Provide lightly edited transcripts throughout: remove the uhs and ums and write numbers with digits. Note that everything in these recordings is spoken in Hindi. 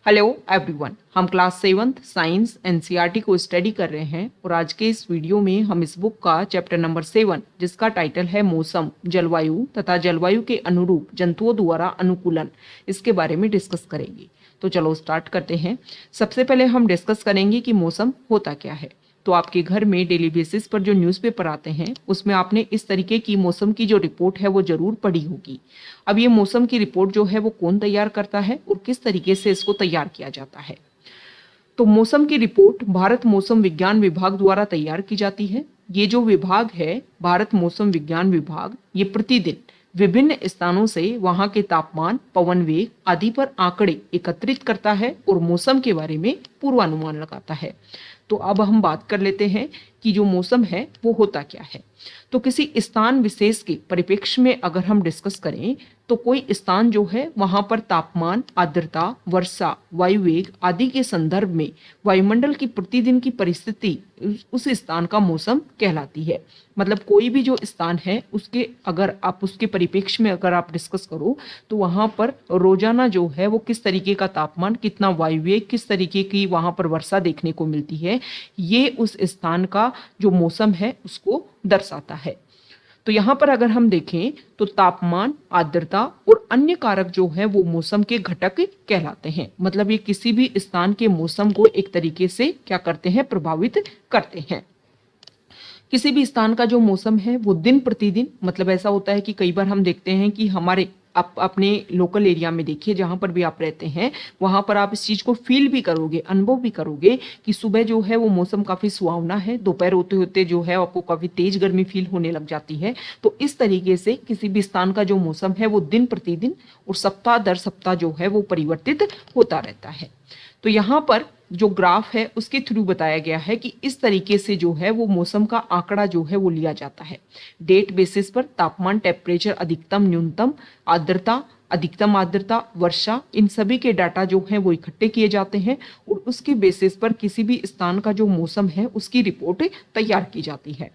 हेलो एवरीवन, हम क्लास 7th साइंस एनसीईआरटी को स्टडी कर रहे हैं और आज के इस वीडियो में हम इस बुक का चैप्टर नंबर 7 जिसका टाइटल है मौसम, जलवायु तथा जलवायु के अनुरूप जंतुओं द्वारा अनुकूलन, इसके बारे में डिस्कस करेंगे। तो चलो स्टार्ट करते हैं। सबसे पहले हम डिस्कस करेंगे कि मौसम होता क्या है। तो आपके घर में डेली बेसिस पर जो न्यूज़पेपर आते हैं उसमें आपने इस तरीके की मौसम की जो रिपोर्ट है वो जरूर पढ़ी होगी। अब ये मौसम की रिपोर्ट जो है वो कौन तैयार करता है और किस तरीके से इसको तैयार किया जाता है। तो मौसम की रिपोर्ट भारत मौसम विज्ञान विभाग द्वारा तैयार की जाती है। ये जो विभाग है भारत मौसम विज्ञान विभाग, ये प्रतिदिन विभिन्न स्थानों से वहां के तापमान, पवन वेग आदि पर आंकड़े एकत्रित करता है और मौसम के बारे में पूर्वानुमान लगाता है। तो अब हम बात कर लेते हैं कि जो मौसम है वो होता क्या है। तो किसी स्थान विशेष के परिप्रेक्ष्य में अगर हम डिस्कस करें तो कोई स्थान जो है वहां पर तापमान, आर्द्रता, वर्षा, वायु वेग आदि के संदर्भ में वायुमंडल की प्रतिदिन की परिस्थिति उस स्थान का मौसम कहलाती है। मतलब कोई भी जो स्थान है उसके अगर आप उसके परिप्रेक्ष्य में अगर आप डिस्कस करो तो वहां पर रोजाना जो है वो किस तरीके का तापमान, कितना वायु वेग, किस तरीके की वहां पर वर्षा देखने को मिलती है, ये उस स्थान का जो मौसम है उसको दर्शाता है। तो यहाँ पर अगर हम देखें तो तापमान, आर्द्रता और अन्य कारक जो है वो मौसम के घटक कहलाते हैं। मतलब ये किसी भी स्थान के मौसम को एक तरीके से क्या करते हैं, प्रभावित करते हैं। किसी भी स्थान का जो मौसम है वो दिन प्रतिदिन, मतलब ऐसा होता है कि कई बार हम देखते हैं कि हमारे आप अपने लोकल एरिया में देखिए जहां पर भी आप रहते हैं वहां पर आप इस चीज को फील भी करोगे, अनुभव भी करोगे कि सुबह जो है वो मौसम काफी सुहावना है, दोपहर होते होते जो है आपको काफी तेज गर्मी फील होने लग जाती है। तो इस तरीके से किसी भी स्थान का जो मौसम है वो दिन प्रतिदिन और सप्ताह दर सप्ताह जो है वो परिवर्तित होता रहता है। तो यहाँ पर जो ग्राफ है उसके थ्रू बताया गया है कि इस तरीके से जो है वो मौसम का आंकड़ा जो है वो लिया जाता है। डेट बेसिस पर तापमान, टेम्परेचर, अधिकतम, न्यूनतम, आर्द्रता, अधिकतम आर्द्रता, वर्षा, इन सभी के डाटा जो हैं वो इकट्ठे किए जाते हैं और उसके बेसिस पर किसी भी स्थान का जो मौसम है उसकी रिपोर्ट तैयार की जाती है।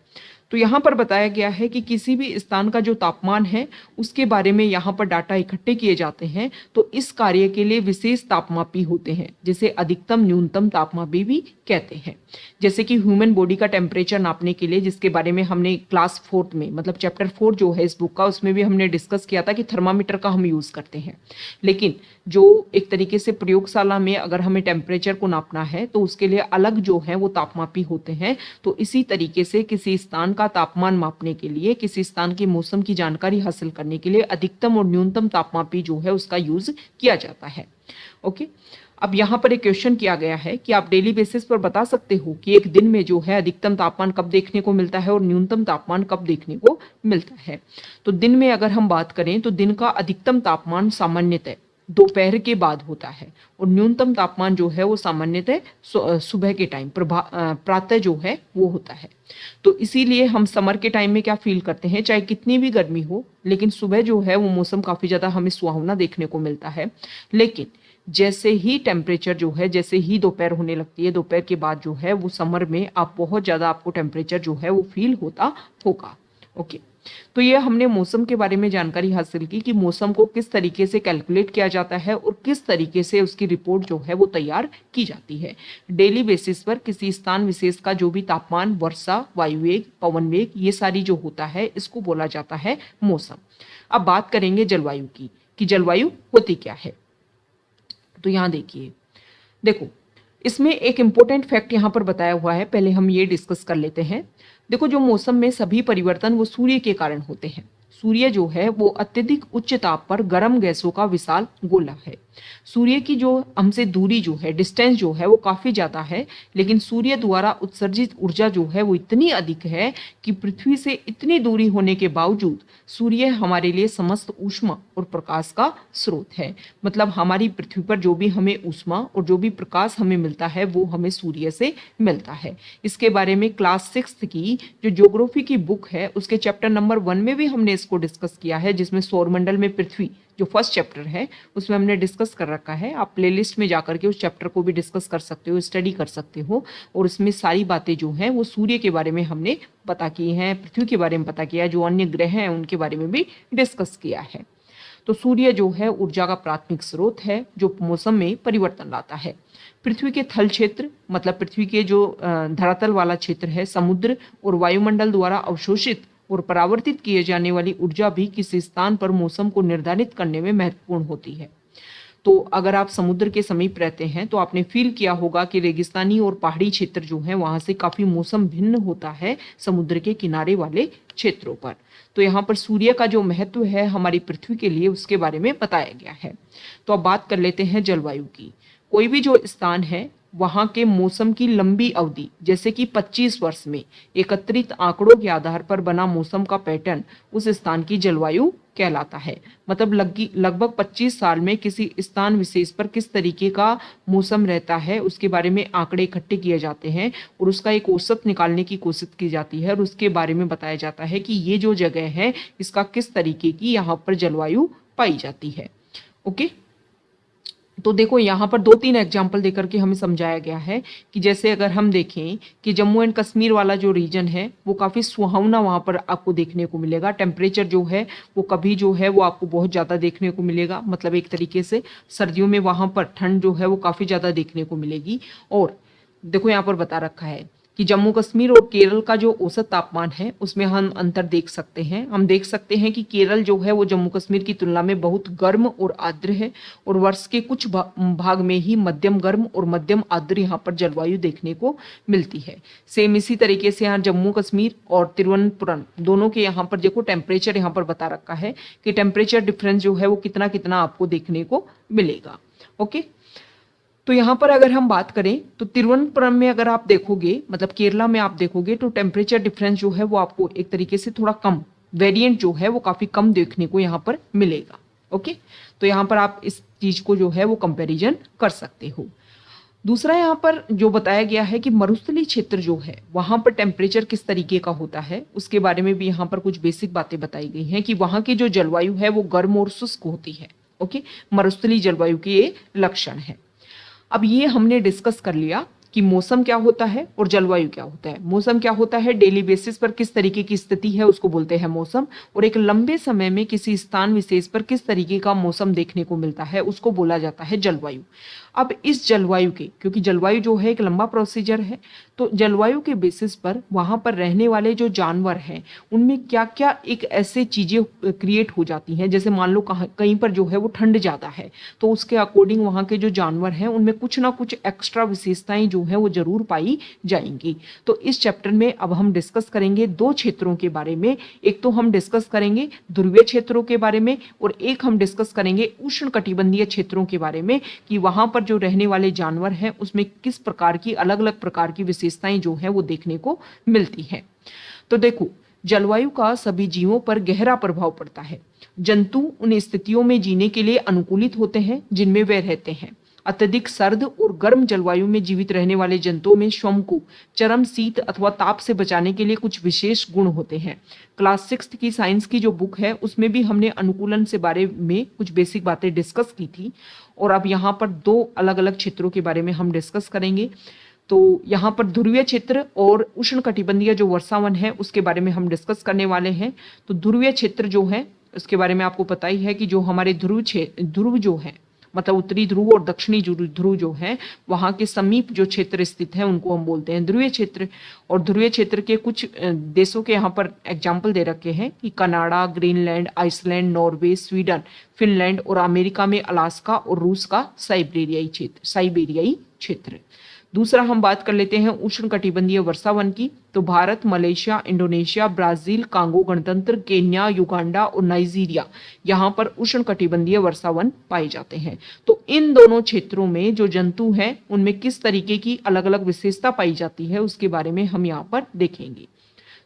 तो यहाँ पर बताया गया है कि किसी भी स्थान का जो तापमान है उसके बारे में यहाँ पर डाटा इकट्ठे किए जाते हैं। तो इस कार्य के लिए विशेष तापमापी होते हैं जिसे अधिकतम न्यूनतम तापमापी भी कहते हैं। जैसे कि ह्यूमन बॉडी का टेम्परेचर नापने के लिए, जिसके बारे में हमने क्लास 4 में मतलब चैप्टर 4 जो है इस बुक का, उसमें भी हमने डिस्कस किया था कि थर्मामीटर का हम यूज करते हैं। लेकिन जो एक तरीके से प्रयोगशाला में अगर हमें टेम्परेचर को नापना है तो उसके लिए अलग जो है वो तापमापी होते हैं। तो इसी तरीके से किसी स्थान का तापमान मापने के लिए, किसी स्थान के मौसम की जानकारी हासिल करने के लिए अधिकतम और न्यूनतम तापमापी जो है उसका यूज किया जाता है। ओके, अब यहाँ पर एक क्वेश्चन किया गया है कि आप डेली बेसिस पर बता सकते हो कि एक दिन में जो है अधिकतम तापमान कब देखने को मिलता है और न्यूनतम तापमान कब देखने को मिलता है। तो दिन में अगर हम बात करें तो दिन का अधिकतम तापमान सामान्यतः दोपहर के बाद होता है और न्यूनतम तापमान जो है वो सामान्यतः सुबह के टाइम प्रातः जो है वो होता है। तो इसीलिए हम समर के टाइम में क्या फील करते हैं, चाहे कितनी भी गर्मी हो लेकिन सुबह जो है वो मौसम काफी ज्यादा हमें सुहावना देखने को मिलता है। लेकिन जैसे ही टेम्परेचर जो है, जैसे ही दोपहर होने लगती है, दोपहर के बाद जो है वो समर में आप बहुत ज्यादा आपको टेम्परेचर जो है वो फील होता होगा। ओके, तो ये हमने मौसम के बारे में जानकारी हासिल की कि मौसम को किस तरीके से कैलकुलेट किया जाता है और किस तरीके से उसकी रिपोर्ट जो है वो तैयार की जाती है। डेली बेसिस पर किसी स्थान विशेष का जो भी तापमान, वर्षा, वायु वेग, पवन वेग, ये सारी जो होता है इसको बोला जाता है मौसम। अब बात करेंगे जलवायु की कि जलवायु होती क्या है। तो यहाँ देखो इसमें एक इंपॉर्टेंट फैक्ट यहाँ पर बताया हुआ है, पहले हम ये डिस्कस कर लेते हैं। देखो, जो मौसम में सभी परिवर्तन वो सूर्य के कारण होते हैं। सूर्य जो है वो अत्यधिक उच्च ताप पर गर्म गैसों का विशाल गोला है। सूर्य की जो हमसे दूरी जो है, डिस्टेंस जो है वो काफी ज्यादा है, लेकिन सूर्य द्वारा उत्सर्जित ऊर्जा जो है वो इतनी अधिक है कि पृथ्वी से इतनी दूरी होने के बावजूद सूर्य हमारे लिए समस्त ऊष्मा और प्रकाश का स्रोत है। मतलब हमारी पृथ्वी पर जो भी हमें ऊष्मा और जो भी प्रकाश हमें मिलता है वो हमें सूर्य से मिलता है। इसके बारे में क्लास 6 की जो ज्योग्राफी की बुक है उसके चैप्टर नंबर 1 में भी हमने इसको डिस्कस किया है, जिसमें सौरमंडल में पृथ्वी जो फर्स्ट चैप्टर है उसमें हमने डिस्कस कर रखा है। आप प्लेलिस्ट में जाकर के उस चैप्टर को भी डिस्कस कर सकते हो, स्टडी कर सकते हो। और उसमें सारी बातें जो हैं वो सूर्य के बारे में हमने पता की हैं, पृथ्वी के बारे में पता किया, जो अन्य ग्रह हैं उनके बारे में भी डिस्कस किया है। तो सूर्य जो है ऊर्जा का प्राथमिक स्रोत है जो मौसम में परिवर्तन लाता है। पृथ्वी के थल क्षेत्र मतलब पृथ्वी के जो धरातल वाला क्षेत्र है, समुद्र और वायुमंडल द्वारा अवशोषित और परावर्तित किए जाने वाली ऊर्जा भी किसी स्थान पर मौसम को निर्धारित करने में महत्वपूर्ण होती है। तो अगर आप समुद्र के समीप रहते हैं तो आपने फील किया होगा कि रेगिस्तानी और पहाड़ी क्षेत्र जो है वहां से काफी मौसम भिन्न होता है समुद्र के किनारे वाले क्षेत्रों पर। तो यहाँ पर सूर्य का जो महत्व है हमारी पृथ्वी के लिए उसके बारे में बताया गया है। तो अब बात कर लेते हैं जलवायु की। कोई भी जो स्थान है वहां के मौसम की लंबी अवधि जैसे कि 25 वर्ष में एकत्रित आंकड़ों के आधार पर बना मौसम का पैटर्न उस स्थान की जलवायु कहलाता है। मतलब लगभग 25 साल में किसी स्थान विशेष पर किस तरीके का मौसम रहता है उसके बारे में आंकड़े इकट्ठे किए जाते हैं और उसका एक औसत निकालने की कोशिश की जाती है और उसके बारे में बताया जाता है कि ये जो जगह है इसका किस तरीके की यहाँ पर जलवायु पाई जाती है। ओके, तो देखो यहाँ पर 2-3 एग्जाम्पल देकर के हमें समझाया गया है कि जैसे अगर हम देखें कि जम्मू एंड कश्मीर वाला जो रीजन है वो काफ़ी सुहावना वहाँ पर आपको देखने को मिलेगा। टेम्परेचर जो है वो कभी जो है वो आपको बहुत ज़्यादा देखने को मिलेगा, मतलब एक तरीके से सर्दियों में वहाँ पर ठंड जो है वो काफ़ी ज़्यादा देखने को मिलेगी। और देखो यहाँ पर बता रखा है कि जम्मू कश्मीर और केरल का जो औसत तापमान है उसमें हम अंतर देख सकते हैं। हम देख सकते हैं कि केरल जो है वो जम्मू कश्मीर की तुलना में बहुत गर्म और आर्द्र है और वर्ष के कुछ भाग में ही मध्यम गर्म और मध्यम आर्द्र यहाँ पर जलवायु देखने को मिलती है। सेम इसी तरीके से यहाँ जम्मू कश्मीर और तिरुवनंतपुरम दोनों के यहाँ पर देखो टेम्परेचर यहाँ पर बता रखा है कि टेम्परेचर डिफरेंस जो है वो कितना कितना आपको देखने को मिलेगा। ओके, तो यहाँ पर अगर हम बात करें तो तिरुवनंतपुरम में अगर आप देखोगे मतलब केरला में आप देखोगे तो टेम्परेचर डिफरेंस जो है वो आपको एक तरीके से थोड़ा कम, वेरिएंट जो है वो काफी कम देखने को यहाँ पर मिलेगा। ओके, तो यहाँ पर आप इस चीज को जो है वो कंपैरिजन कर सकते हो। दूसरा यहाँ पर जो बताया गया है कि मरुस्थलीय क्षेत्र जो है वहां पर टेम्परेचर किस तरीके का होता है उसके बारे में भी यहाँ पर कुछ बेसिक बातें बताई गई हैं कि वहां की जो जलवायु है वो गर्म और शुष्क होती है। ओके, मरुस्थलीय जलवायु के ये लक्षण है। अब ये हमने डिस्कस कर लिया कि मौसम क्या होता है और जलवायु क्या होता है। मौसम क्या होता है, डेली बेसिस पर किस तरीके की स्थिति है उसको बोलते हैं मौसम, और एक लंबे समय में किसी स्थान विशेष पर किस तरीके का मौसम देखने को मिलता है उसको बोला जाता है जलवायु। अब इस जलवायु के, क्योंकि जलवायु जो है एक लंबा प्रोसीजर है, तो जलवायु के बेसिस पर वहां पर रहने वाले जो जानवर हैं उनमें क्या क्या एक ऐसे चीजें क्रिएट हो जाती हैं। जैसे मान लो कहीं पर जो है वो ठंड ज्यादा है तो उसके अकॉर्डिंग वहां के जो जानवर हैं उनमें कुछ ना कुछ एक्स्ट्रा विशेषताएं जो है वो जरूर पाई जाएंगी। तो इस चैप्टर में अब हम डिस्कस करेंगे 2 क्षेत्रों के बारे में। एक तो हम डिस्कस करेंगे ध्रुवीय क्षेत्रों के बारे में और एक हम डिस्कस करेंगे उष्ण कटिबंधीय क्षेत्रों के बारे में कि वहां पर जो रहने वाले जानवर हैं उसमें किस प्रकार की अलग अलग प्रकार की विशेषताएं जो है वो देखने को मिलती हैं। तो देखो, जलवायु का सभी जीवों पर गहरा प्रभाव पड़ता है। जंतु उन स्थितियों में जीने के लिए अनुकूलित होते हैं जिनमें वे रहते हैं। अत्यधिक सर्द और गर्म जलवायु में जीवित रहने वाले जंतुओं में श्वान को चरम शीत अथवा ताप से बचाने के लिए कुछ विशेष गुण होते हैं। क्लास 6 की साइंस की जो बुक है उसमें भी हमने अनुकूलन से बारे में कुछ बेसिक बातें डिस्कस की थी और अब यहाँ पर 2 अलग अलग क्षेत्रों के बारे में हम डिस्कस करेंगे। तो यहाँ पर ध्रुवीय क्षेत्र और उष्ण कटिबंधीय जो वर्षावन है उसके बारे में हम डिस्कस करने वाले हैं। तो ध्रुवीय क्षेत्र जो है उसके बारे में आपको पता ही है कि जो हमारे ध्रुव जो है मतलब उत्तरी ध्रुव और दक्षिणी ध्रुव जो है वहां के समीप जो क्षेत्र स्थित है उनको हम बोलते हैं ध्रुवीय क्षेत्र। और ध्रुवीय क्षेत्र के कुछ देशों के यहाँ पर एग्जाम्पल दे रखे हैं कि Canada, Greenland, Iceland, Norway, Sweden, Finland और अमेरिका में अलास्का और रूस का साइबेरियाई क्षेत्र। दूसरा हम बात कर लेते हैं उष्ण कटिबंधीय वर्षावन की। तो Bharat, Malaysia, Indonesia, Brazil, Congo गणतंत्र, केन्या, युगांडा और नाइजीरिया यहाँ पर उष्ण कटिबंधीय वर्षावन पाए जाते हैं। तो इन दोनों क्षेत्रों में जो जंतु हैं उनमें किस तरीके की अलग अलग विशेषता पाई जाती है उसके बारे में हम यहाँ पर देखेंगे।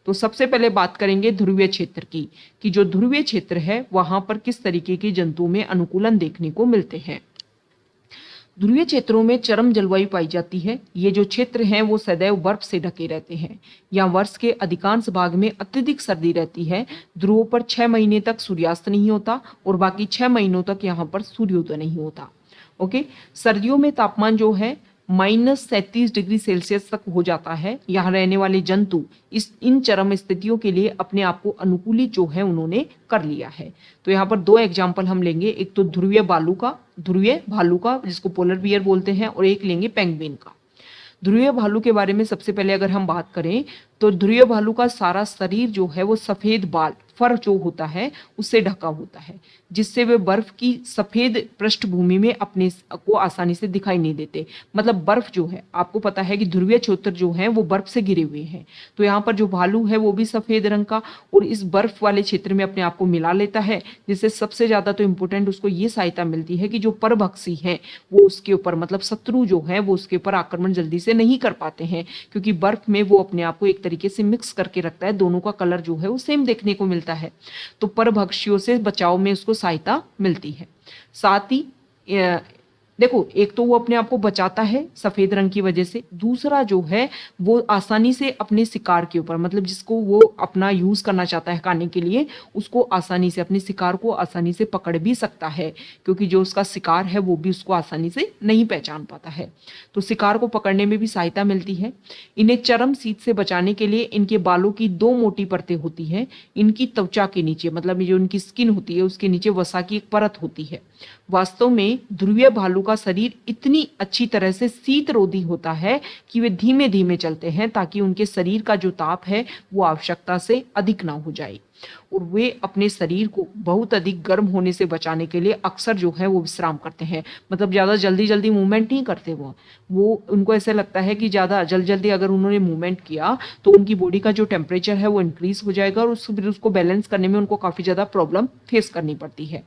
तो सबसे पहले बात करेंगे ध्रुवीय क्षेत्र की कि जो ध्रुवीय क्षेत्र है वहां पर किस तरीके के जंतुओं में अनुकूलन देखने को मिलते हैं। ध्रुवीय क्षेत्रों में चरम जलवायु पाई जाती है। ये जो क्षेत्र हैं वो सदैव बर्फ से ढके रहते हैं। यहाँ वर्ष के अधिकांश भाग में अत्यधिक सर्दी रहती है। ध्रुवों पर 6 महीने तक सूर्यास्त नहीं होता और बाकी 6 महीनों तक यहाँ पर सूर्योदय नहीं होता। ओके, सर्दियों में तापमान जो है -37 डिग्री सेल्सियस तक हो जाता है। यहाँ रहने वाले जंतु इन चरम स्थितियों के लिए अपने आप को अनुकूलित जो है उन्होंने कर लिया है। तो यहाँ पर दो एग्जाम्पल हम लेंगे, एक तो ध्रुवीय भालू का जिसको पोलर बियर बोलते हैं, और एक लेंगे पेंगुइन का। ध्रुवीय भालू के बारे में सबसे पहले अगर हम बात करें तो ध्रुवीय भालू का सारा शरीर जो है वो सफेद बाल फर जो होता है उससे ढका होता है, जिससे वे बर्फ की सफेद पृष्ठभूमि में अपने को आसानी से दिखाई नहीं देते। मतलब बर्फ जो है, आपको पता है कि ध्रुवीय क्षेत्र जो है वो बर्फ से घिरे हुए हैं, तो यहाँ पर जो भालू है वो भी सफेद रंग का और इस बर्फ वाले क्षेत्र में अपने आप को मिला लेता है, जिससे सबसे ज्यादा तो इम्पोर्टेंट उसको ये सहायता मिलती है कि जो परभक्षी है वो उसके ऊपर, मतलब शत्रु जो है वो उसके ऊपर आक्रमण जल्दी से नहीं कर पाते हैं, क्योंकि बर्फ में वो अपने आप को एक तरीके से मिक्स करके रखता है, दोनों का कलर जो है वो सेम देखने को मिलता है, तो परभक्षियों से बचाव में उसको सहायता मिलती है। साथ ही देखो, एक तो वो अपने आप को बचाता है सफेद रंग की वजह से, दूसरा जो है वो आसानी से अपने शिकार के ऊपर, मतलब जिसको वो अपना यूज करना चाहता है खाने के लिए, उसको आसानी से, अपने शिकार को आसानी से पकड़ भी सकता है, क्योंकि जो उसका शिकार है वो भी उसको आसानी से नहीं पहचान पाता है, तो शिकार को पकड़ने में भी सहायता मिलती है। इन्हें चरम शीत से बचाने के लिए इनके बालों की दो मोटी परतें होती हैं। इनकी त्वचा के नीचे, मतलब जो इनकी स्किन होती है उसके नीचे वसा की एक परत होती है। वास्तव में ध्रुवीय भालू का शरीर इतनी अच्छी तरह से शीत रोधी होता है कि वे धीमे धीमे चलते हैं, ताकि उनके शरीर का जो ताप है वो आवश्यकता से अधिक ना हो जाए, और वे अपने शरीर को बहुत अधिक गर्म होने से बचाने के लिए अक्सर जो है वो विश्राम करते हैं। मतलब ज़्यादा जल्दी जल्दी मूवमेंट नहीं करते वो उनको ऐसे लगता है कि ज़्यादा जल्दी जल्दी अगर उन्होंने मूवमेंट किया तो उनकी बॉडी का जो टेम्परेचर है वो इंक्रीज हो जाएगा, और फिर उसको बैलेंस करने में उनको काफ़ी ज़्यादा प्रॉब्लम फेस करनी पड़ती है।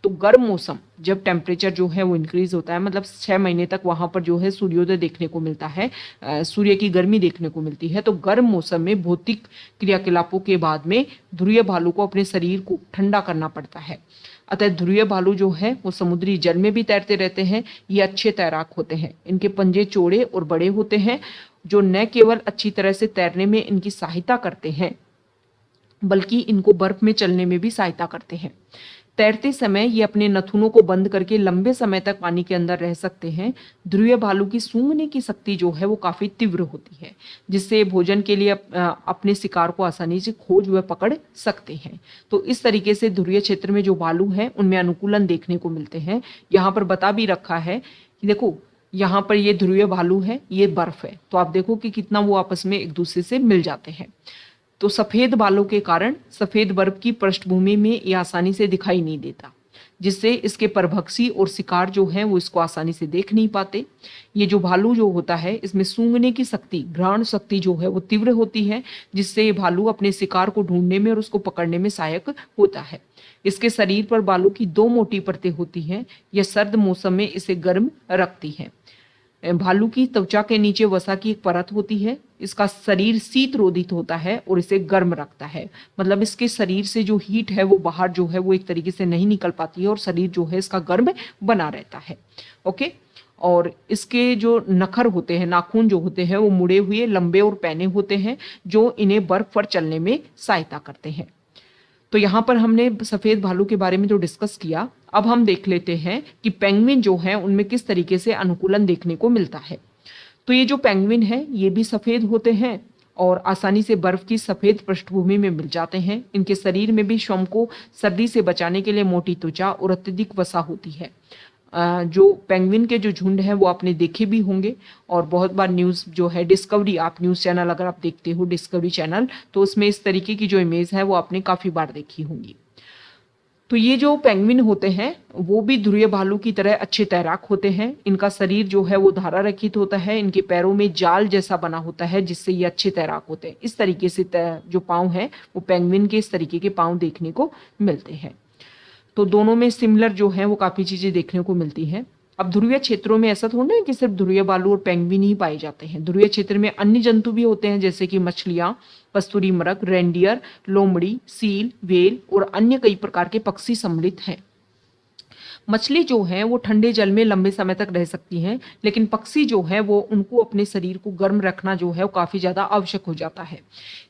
तो गर्म मौसम, जब टेम्परेचर जो है वो इंक्रीज होता है, मतलब 6 महीने तक वहाँ पर जो है सूर्योदय देखने को मिलता है, सूर्य की गर्मी देखने को मिलती है, तो गर्म मौसम में भौतिक क्रियाकलापों के बाद में ध्रुवीय भालू को अपने शरीर को ठंडा करना पड़ता है। अतः ध्रुवीय भालू जो है वो समुद्री जल में भी तैरते रहते हैं। ये अच्छे तैराक होते हैं। इनके पंजे चौड़े और बड़े होते हैं, जो न केवल अच्छी तरह से तैरने में इनकी सहायता करते हैं, बल्कि इनको बर्फ में चलने में भी सहायता करते हैं। तैरते समय ये अपने नथुनों को बंद करके लंबे समय तक पानी के अंदर रह सकते हैं। ध्रुवीय भालू की सूंघने की शक्ति जो है वो काफी तीव्र होती है, जिससे भोजन के लिए अपने शिकार को आसानी से खोज व पकड़ सकते हैं। तो इस तरीके से ध्रुवीय क्षेत्र में जो भालू है उनमें अनुकूलन देखने को मिलते हैं। यहाँ पर बता भी रखा है कि देखो, यहाँ पर ये ध्रुवीय भालू है, ये बर्फ है, तो आप देखो कि कितना वो आपस में एक दूसरे से मिल जाते हैं। तो सफेद बालों के कारण सफेद बर्फ की पृष्ठभूमि में ये आसानी से दिखाई नहीं देता, जिससे इसके परभक्षी और शिकार जो हैं वो इसको आसानी से देख नहीं पाते। ये जो भालू जो होता है इसमें सूंघने की शक्ति, घ्राण शक्ति जो है वो तीव्र होती है, जिससे ये भालू अपने शिकार को ढूंढने में और उसको पकड़ने में सहायक होता है। इसके शरीर पर बालों की दो मोटी परतें होती हैं। यह सर्द मौसम में इसे गर्म रखती है। भालू की त्वचा के नीचे वसा की एक परत होती है। इसका शरीर शीत रोधित होता है और इसे गर्म रखता है, मतलब इसके शरीर से जो हीट है वो बाहर जो है वो एक तरीके से नहीं निकल पाती है, और शरीर जो है इसका गर्म बना रहता है। ओके, और इसके जो नखर होते हैं, नाखून जो होते हैं वो मुड़े हुए, लंबे और पैने होते हैं, जो इन्हें बर्फ पर चलने में सहायता करते हैं। तो यहाँ पर हमने सफेद भालू के बारे में जो डिस्कस किया, अब हम देख लेते हैं कि पेंगुइन जो है उनमें किस तरीके से अनुकूलन देखने को मिलता है। तो ये जो पेंगुइन है ये भी सफेद होते हैं और आसानी से बर्फ की सफेद पृष्ठभूमि में मिल जाते हैं। इनके शरीर में भी श्रम को सर्दी से बचाने के लिए मोटी त्वचा और अत्यधिक वसा होती है। जो पेंगुइन के जो झुंड है वो आपने देखे भी होंगे, और बहुत बार न्यूज़ जो है डिस्कवरी, आप न्यूज़ चैनल अगर आप देखते हो डिस्कवरी चैनल, तो उसमें इस तरीके की जो इमेज है वो आपने काफ़ी बार देखी होंगी। तो ये जो पेंगुइन होते हैं वो भी ध्रुवीय भालू की तरह अच्छे तैराक होते हैं। इनका शरीर जो है वो धारा रहित होता है। इनके पैरों में जाल जैसा बना होता है, जिससे ये अच्छे तैराक होते हैं। इस तरीके से जो पाँव है वो पेंगुइन के इस तरीके के पाँव देखने को मिलते हैं। तो दोनों में सिमिलर जो है वो काफ़ी चीज़ें देखने को मिलती हैं। अब ध्रुवीय क्षेत्रों में ऐसा थोड़ा है कि सिर्फ ध्रुवीय भालू और पेंगुइन ही पाए जाते हैं। ध्रुवीय क्षेत्र में अन्य जंतु भी होते हैं, जैसे कि मछलियाँ, कस्तूरी मृग, रेंडियर, लोमड़ी, सील, व्हेल और अन्य कई प्रकार के पक्षी सम्मिलित हैं। मछली जो है वो ठंडे जल में लंबे समय तक रह सकती हैं, लेकिन पक्षी जो है वो उनको अपने शरीर को गर्म रखना जो है वो काफ़ी ज़्यादा आवश्यक हो जाता है।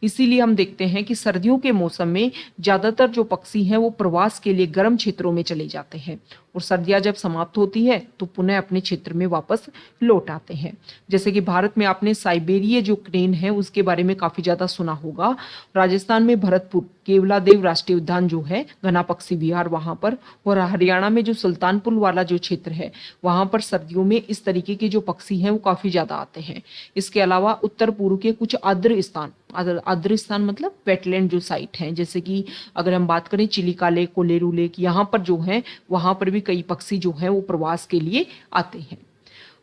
इसीलिए हम देखते हैं कि सर्दियों के मौसम में ज़्यादातर जो पक्षी हैं वो प्रवास के लिए गर्म क्षेत्रों में चले जाते हैं और सर्दियाँ जब समाप्त होती है तो पुनः अपने क्षेत्र में वापस लौट आते हैं। जैसे कि भारत में आपने साइबेरिया जो क्रेन है उसके बारे में काफ़ी ज़्यादा सुना होगा। राजस्थान में भरतपुर केवलादेव राष्ट्रीय उद्यान जो है, घना पक्षी विहार वहाँ पर, और हरियाणा में जो सुल्तानपुर वाला जो क्षेत्र है वहाँ पर सर्दियों में इस तरीके के जो पक्षी हैं वो काफ़ी ज़्यादा आते हैं। इसके अलावा उत्तर पूर्व के कुछ आर्द्र स्थान मतलब वेटलैंड जो साइट हैं, जैसे कि अगर हम बात करें चिलिका लेक, कोलेरू लेक, यहाँ पर जो है वहाँ पर भी कई पक्षी जो हैं वो प्रवास के लिए आते हैं।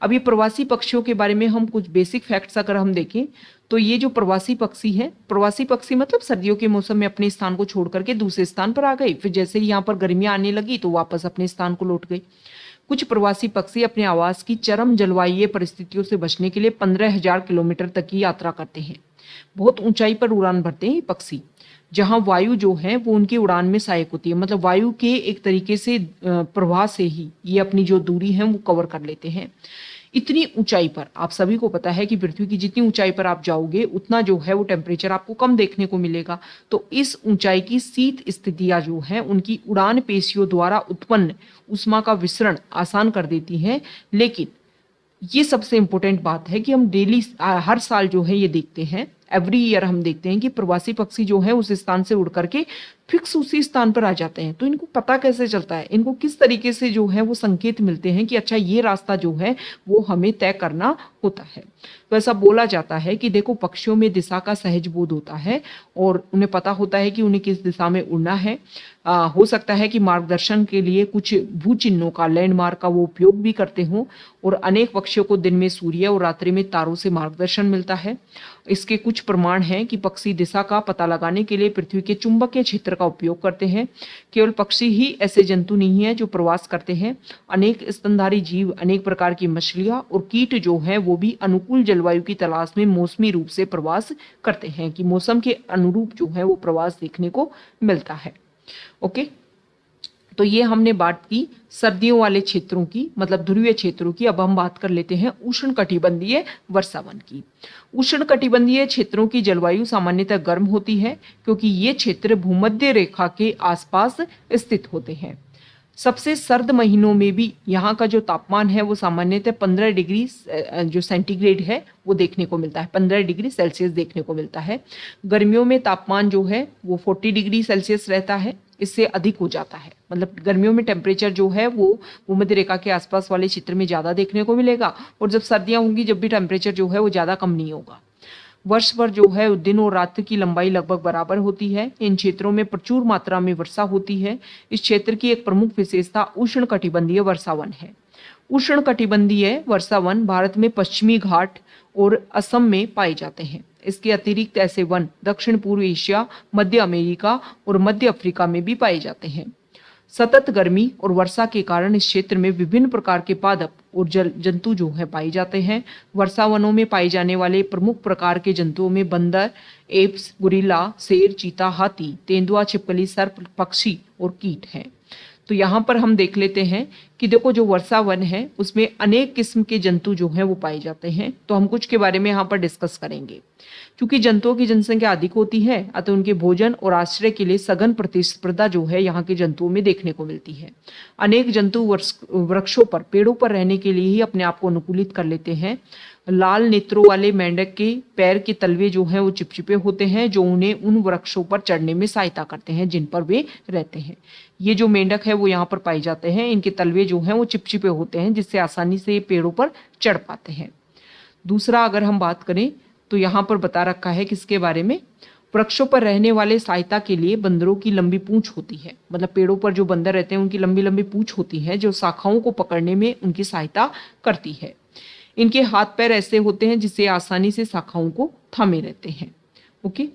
अब ये प्रवासी पक्षियों के बारे में हम कुछ बेसिक फैक्ट्स अगर हम देखें तो ये जो प्रवासी पक्षी है, प्रवासी पक्षी मतलब सर्दियों के मौसम में अपने स्थान को छोड़ करके दूसरे स्थान पर आ गई, फिर जैसे ही यहाँ पर गर्मियाँ आने लगी तो वापस अपने स्थान को लौट गई। कुछ प्रवासी पक्षी अपने आवास की चरम जलवायु परिस्थितियों से बचने के लिए 15,000 किलोमीटर तक की यात्रा करते हैं। बहुत ऊंचाई पर उड़ान भरते हैं ये पक्षी, जहां वायु जो है वो उनकी उड़ान में सहायक होती है, मतलब वायु के एक तरीके से प्रवाह से ही ये अपनी जो दूरी है वो कवर कर लेते हैं। इतनी ऊंचाई पर आप सभी को पता है कि पृथ्वी की जितनी ऊंचाई पर आप जाओगे उतना जो है वो टेम्परेचर आपको कम देखने को मिलेगा। तो इस ऊंचाई की शीत स्थितियां जो है उनकी उड़ान पेशियों द्वारा उत्पन्न ऊष्मा का विसरण आसान कर देती हैं। लेकिन ये सबसे इंपॉर्टेंट बात है कि हम डेली हर साल जो है ये देखते हैं, एवरी ईयर हम देखते हैं कि प्रवासी पक्षी जो है उस स्थान से उड़ करके फिक्स उसी स्थान पर आ जाते हैं। तो इनको पता कैसे चलता है, इनको किस तरीके से जो है वो संकेत मिलते हैं कि अच्छा ये रास्ता जो है वो हमें तय करना होता है। तो ऐसा बोला जाता है कि देखो पक्षियों में दिशा का सहज बोध होता है और उन्हें पता होता है कि उन्हें किस दिशा में उड़ना है। हो सकता है कि मार्गदर्शन के लिए कुछ भू चिन्हों का, लैंडमार्क का वो उपयोग भी करते हों, और अनेक पक्षियों को दिन में सूर्य और रात्रि में तारों से मार्गदर्शन मिलता है। इसके कुछ प्रमाण हैं कि पक्षी दिशा का पता लगाने के लिए पृथ्वी के चुंबकीय क्षेत्र का उपयोग करते हैं। केवल पक्षी ही ऐसे जंतु नहीं है जो प्रवास करते हैं, अनेक स्तनधारी जीव, अनेक प्रकार की मछलियां और कीट जो है वो भी अनुकूल जलवायु की तलाश में मौसमी रूप से प्रवास करते हैं, कि मौसम के अनुरूप जो है वो प्रवास देखने को मिलता है। ओके, तो ये हमने बात की सर्दियों वाले क्षेत्रों की, मतलब ध्रुवीय क्षेत्रों की। अब हम बात कर लेते हैं उष्णकटिबंधीय वर्षावन की। उष्णकटिबंधीय क्षेत्रों की जलवायु सामान्यतः गर्म होती है क्योंकि ये क्षेत्र भूमध्य रेखा के आसपास स्थित होते हैं। सबसे सर्द महीनों में भी यहाँ का जो तापमान है वो सामान्यतः 15 डिग्री जो सेंटीग्रेड है वो देखने को मिलता है, 15 डिग्री सेल्सियस देखने को मिलता है। गर्मियों में तापमान जो है वो 40 डिग्री सेल्सियस रहता है, इससे अधिक हो जाता है। मतलब गर्मियों में टेम्परेचर जो है वो भूमध्य रेखा के आसपास वाले क्षेत्र में ज़्यादा देखने को मिलेगा, और जब सर्दियाँ होंगी जब भी टेम्परेचर जो है वो ज़्यादा कम नहीं होगा। वर्ष भर जो है दिन और रात की लंबाई लगभग बराबर होती है। इन क्षेत्रों में प्रचुर मात्रा में वर्षा होती है। इस क्षेत्र की एक प्रमुख विशेषता उष्णकटिबंधीय वर्षावन है। उष्णकटिबंधीय वर्षावन भारत में पश्चिमी घाट और असम में पाए जाते हैं। इसके अतिरिक्त ऐसे वन दक्षिण पूर्व एशिया, मध्य अमेरिका और मध्य अफ्रीका में भी पाए जाते हैं। सतत गर्मी और वर्षा के कारण इस क्षेत्र में विभिन्न प्रकार के पादप और जंतु जो है पाए जाते हैं। वर्षावनों में पाए जाने वाले प्रमुख प्रकार के जंतुओं में बंदर, एप्स, गुरिल्ला, शेर, चीता, हाथी, तेंदुआ, छिपकली, सर्प, पक्षी और कीट हैं। तो यहाँ पर हम देख लेते हैं कि देखो जो वर्षावन है उसमें अनेक किस्म के जंतु जो हैं वो पाए जाते हैं। तो हम कुछ के बारे में यहाँ पर डिस्कस करेंगे। क्योंकि जंतुओं की जनसंख्या अधिक होती है अतः उनके भोजन और आश्रय के लिए सघन प्रतिस्पर्धा जो है यहाँ के जंतुओं में देखने को मिलती है। अनेक जंतु वृक्षों पर, पेड़ों पर रहने के लिए ही अपने आप को अनुकूलित कर लेते हैं। लाल नेत्रों वाले मेंढक के पैर के तलवे जो हैं वो चिपचिपे होते हैं, जो उन्हें उन वृक्षों पर चढ़ने में सहायता करते हैं जिन पर वे रहते हैं। ये जो मेंढक है वो यहाँ पर पाए जाते हैं, इनके तलवे जो हैं वो चिपचिपे होते हैं जिससे आसानी से ये पेड़ों पर चढ़ पाते हैं। दूसरा अगर हम बात करें तो यहाँ पर बता रखा है किसके बारे में, वृक्षों पर रहने वाले सहायता के लिए बंदरों की लंबी पूंछ होती है। मतलब पेड़ों पर जो बंदर रहते हैं उनकी लंबी लंबी पूंछ होती है जो शाखाओं को पकड़ने में उनकी सहायता करती है। इनके हाथ पैर ऐसे होते हैं जिससे आसानी से शाखाओं को थामे रहते हैं। ओके,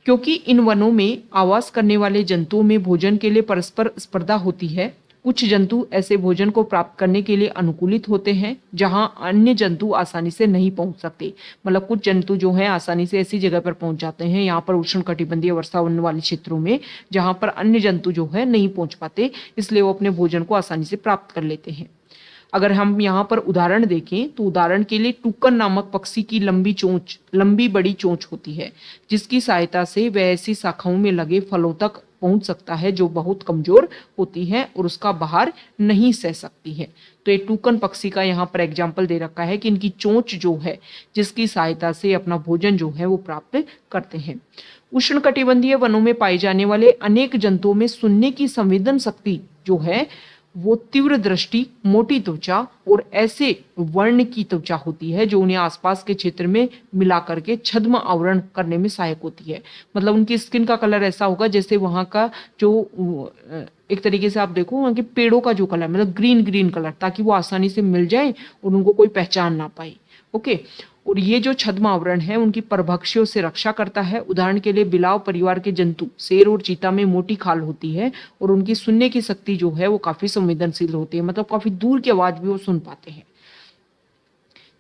क्योंकि इन वनों में आवास करने वाले जंतुओं में भोजन के लिए परस्पर स्पर्धा होती है, कुछ जंतु ऐसे भोजन को प्राप्त करने के लिए अनुकूलित होते हैं जहां अन्य जंतु आसानी से नहीं पहुंच सकते। मतलब कुछ जंतु जो हैं आसानी से ऐसी जगह पर पहुंच जाते हैं यहाँ पर उष्णकटिबंधीय वर्षावन वाले क्षेत्रों में, जहां पर अन्य जंतु जो है नहीं पहुंच पाते, इसलिए वो अपने भोजन को आसानी से प्राप्त कर लेते हैं। अगर हम यहाँ पर उदाहरण देखें तो उदाहरण के लिए टूकन नामक पक्षी की लंबी बड़ी चोंच होती है, जिसकी सहायता से वह ऐसी शाखाओं में लगे फलों तक पहुंच सकता है जो बहुत कमजोर होती है और उसका बाहर नहीं सह सकती है। तो ये टूकन पक्षी का यहाँ पर एग्जाम्पल दे रखा है कि इनकी चोंच जो है, जिसकी सहायता से अपना भोजन जो है वो प्राप्त करते हैं। उष्णकटिबंधीय वनों में पाए जाने वाले अनेक जंतुओं में सुनने की संवेदन शक्ति जो है वो तीव्र दृष्टि, मोटी त्वचा और ऐसे वर्ण की त्वचा होती है जो उन्हें आसपास के क्षेत्र में मिला करके छद्म आवरण करने में सहायक होती है। मतलब उनकी स्किन का कलर ऐसा होगा जैसे वहाँ का जो एक तरीके से आप देखो वहाँ के पेड़ों का जो कलर, मतलब ग्रीन ग्रीन कलर, ताकि वो आसानी से मिल जाए और उनको कोई पहचान ना पाए। ओके, और ये जो छद्म आवरण है उनकी परभक्षियों से रक्षा करता है। उदाहरण के लिए बिलाव परिवार के जंतु शेर और चीता में मोटी खाल होती है और उनकी सुनने की शक्ति जो है वो काफी संवेदनशील होती है, मतलब काफी दूर की आवाज भी वो सुन पाते हैं।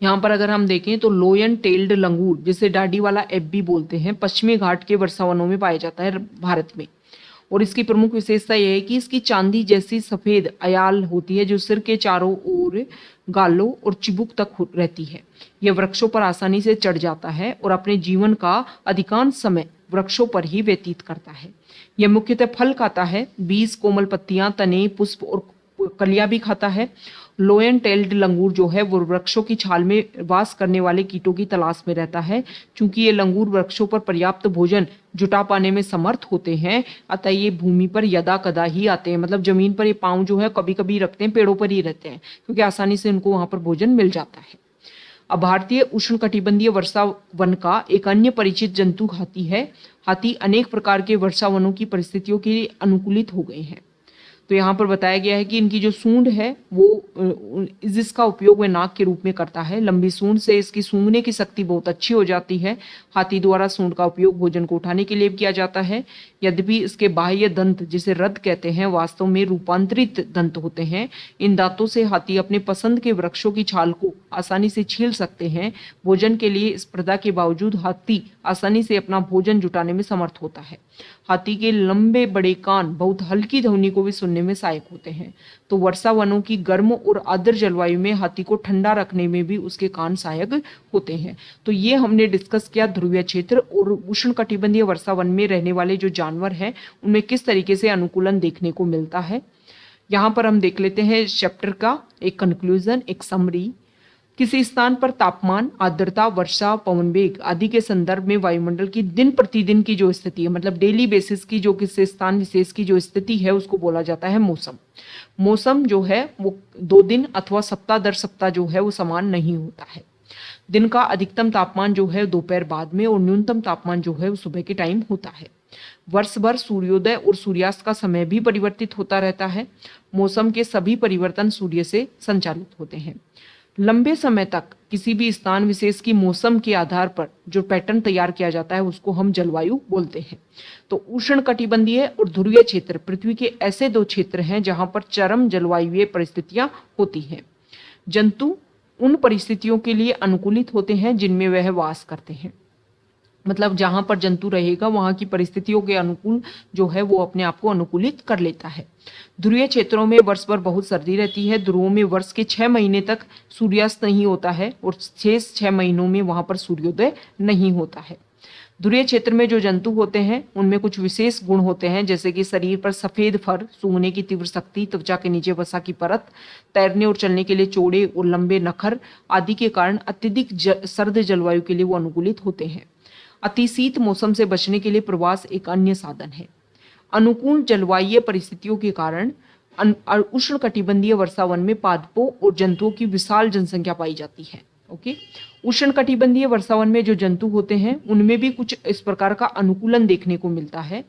यहाँ पर अगर हम देखें तो लोयन टेल्ड लंगूर, जिसे डाडी वाला एब भी बोलते हैं, पश्चिमी घाट के वर्षावनों में पाया जाता है भारत में। और इसकी प्रमुख विशेषता यह है कि इसकी चांदी जैसी सफेद अयाल होती है जो सिर के चारों ओर गालों और चिबुक तक रहती है। यह वृक्षों पर आसानी से चढ़ जाता है और अपने जीवन का अधिकांश समय वृक्षों पर ही व्यतीत करता है। यह मुख्यतः फल खाता है, बीज, कोमल पत्तियां, तने, पुष्प और कलियां भी खाता है। लोयन टेल्ड लंगूर जो है वो वृक्षों की छाल में वास करने वाले कीटों की तलाश में रहता है। चूंकि ये लंगूर वृक्षों पर पर्याप्त भोजन जुटा पाने में समर्थ होते हैं, अतः ये भूमि पर यदा कदा ही आते हैं। मतलब जमीन पर ये पांव जो है कभी कभी रखते हैं, पेड़ों पर ही रहते हैं क्योंकि आसानी से इनको वहां पर भोजन मिल जाता है। अब भारतीय उष्णकटिबंधीय वर्षावन का एक अन्य परिचित जंतु हाथी है। हाथी अनेक प्रकार के वर्षावनों की परिस्थितियों के लिए अनुकूलित हो गए हैं। तो यहाँ पर बताया गया है कि इनकी जो सूंड है वो जिसका उपयोग वह नाक के रूप में करता है। लंबी सूंड से इसकी सूंघने की शक्ति बहुत अच्छी हो जाती है। हाथी द्वारा सूंड का उपयोग भोजन को उठाने के लिए किया जाता है। यद्यपि इसके बाह्य दंत, जिसे रद कहते हैं, वास्तव में रूपांतरित दंत होते हैं। इन दांतों से हाथी अपने पसंद के वृक्षों की छाल को आसानी से छील सकते हैं। भोजन के लिए स्पर्धा के बावजूद हाथी आसानी से अपना भोजन जुटाने में समर्थ होता है। हाथी के लंबे बड़े कान बहुत हल्की ध्वनि को भी सुनने में सहायक होते हैं। तो वर्षा वनों की गर्म और आर्द्र जलवायु में हाथी को ठंडा रखने में भी उसके कान सहायक होते हैं। तो ये हमने डिस्कस किया ध्रुवीय क्षेत्र और उष्णकटिबंधीय वर्षा वन में रहने वाले जो जानवर हैं उनमें किस तरीके से अनुकूलन देखने को मिलता है। यहाँ पर हम देख लेते हैं इस चैप्टर का एक कंक्लूजन, एक समरी। किसी स्थान पर तापमान, आर्द्रता, वर्षा, पवन वेग आदि के संदर्भ में वायुमंडल की दिन प्रतिदिन की जो स्थिति है, मतलब डेली बेसिस की जो किसी स्थान विशेष की जो स्थिति है उसको बोला जाता है मौसम। मौसम जो है वो 2 दिन अथवा सप्ताह दर सप्ताह जो है वो समान नहीं होता है। दिन का अधिकतम तापमान जो है दोपहर बाद में और न्यूनतम तापमान जो है वो सुबह के टाइम होता है। वर्ष भर सूर्योदय और सूर्यास्त का समय भी परिवर्तित होता रहता है। मौसम के सभी परिवर्तन सूर्य से संचालित होते हैं। लंबे समय तक किसी भी स्थान विशेष की मौसम के आधार पर जो पैटर्न तैयार किया जाता है उसको हम जलवायु बोलते हैं। तो उष्णकटिबंधीय और ध्रुवीय क्षेत्र पृथ्वी के ऐसे 2 क्षेत्र हैं जहां पर चरम जलवायुवीय परिस्थितियां होती हैं। जंतु उन परिस्थितियों के लिए अनुकूलित होते हैं जिनमें वह वास करते हैं। मतलब जहां पर जंतु रहेगा वहां की परिस्थितियों के अनुकूल जो है वो अपने आप को अनुकूलित कर लेता है। ध्रुवीय क्षेत्रों में वर्ष भर बहुत सर्दी रहती है। ध्रुवों में वर्ष के 6 महीने तक सूर्यास्त नहीं होता है और 6 महीनों में वहां पर सूर्योदय नहीं होता है। ध्रुवीय क्षेत्र में जो जंतु होते हैं उनमें कुछ विशेष गुण होते हैं, जैसे कि शरीर पर सफेद फर, सूंघने की तीव्र शक्ति, त्वचा के नीचे वसा की परत, तैरने और चलने के लिए चौड़े और लंबे नखर आदि के कारण अत्यधिक सर्द जलवायु के लिए वो अनुकूलित होते हैं। अतिशीत मौसम से बचने के लिए प्रवास एक अन्य साधन है। अनुकूल जलवायु परिस्थितियों के कारण उष्णकटिबंधीय वर्षावन में पादपों और जंतुओं की विशाल जनसंख्या पाई जाती है। ओके, उष्णकटिबंधीय वर्षावन में जो जंतु होते हैं उनमें भी कुछ इस प्रकार का अनुकूलन देखने को मिलता है।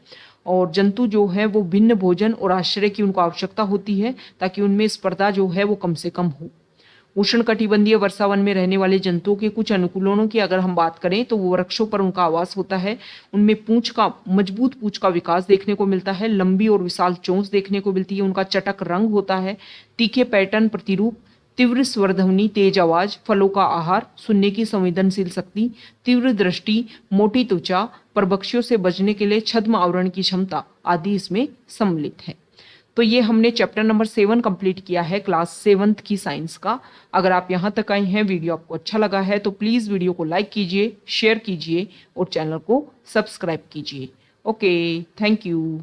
और जंतु जो है वो भिन्न भोजन और आश्रय की उनको आवश्यकता होती है ताकि उनमें स्पर्धा जो है वो कम से कम हो। उष्णकटिबंधीय वर्षावन में रहने वाले जंतुओं के कुछ अनुकूलनों की अगर हम बात करें तो वो वृक्षों पर उनका आवास होता है। उनमें मजबूत पूंछ का विकास देखने को मिलता है, लंबी और विशाल चोंच देखने को मिलती है, उनका चटक रंग होता है, तीखे पैटर्न प्रतिरूप, तीव्र स्वरध्वनि, तेज आवाज, फलों का आहार, सुनने की संवेदनशील शक्ति, तीव्र दृष्टि, मोटी त्वचा, परभक्षियों से बचने के लिए छद्म आवरण की क्षमता आदि इसमें सम्मिलित है। तो ये हमने चैप्टर नंबर 7 कंप्लीट किया है क्लास 7th की साइंस का। अगर आप यहाँ तक आए हैं, वीडियो आपको अच्छा लगा है तो प्लीज़ वीडियो को लाइक कीजिए, शेयर कीजिए और चैनल को सब्सक्राइब कीजिए। Okay, thank you.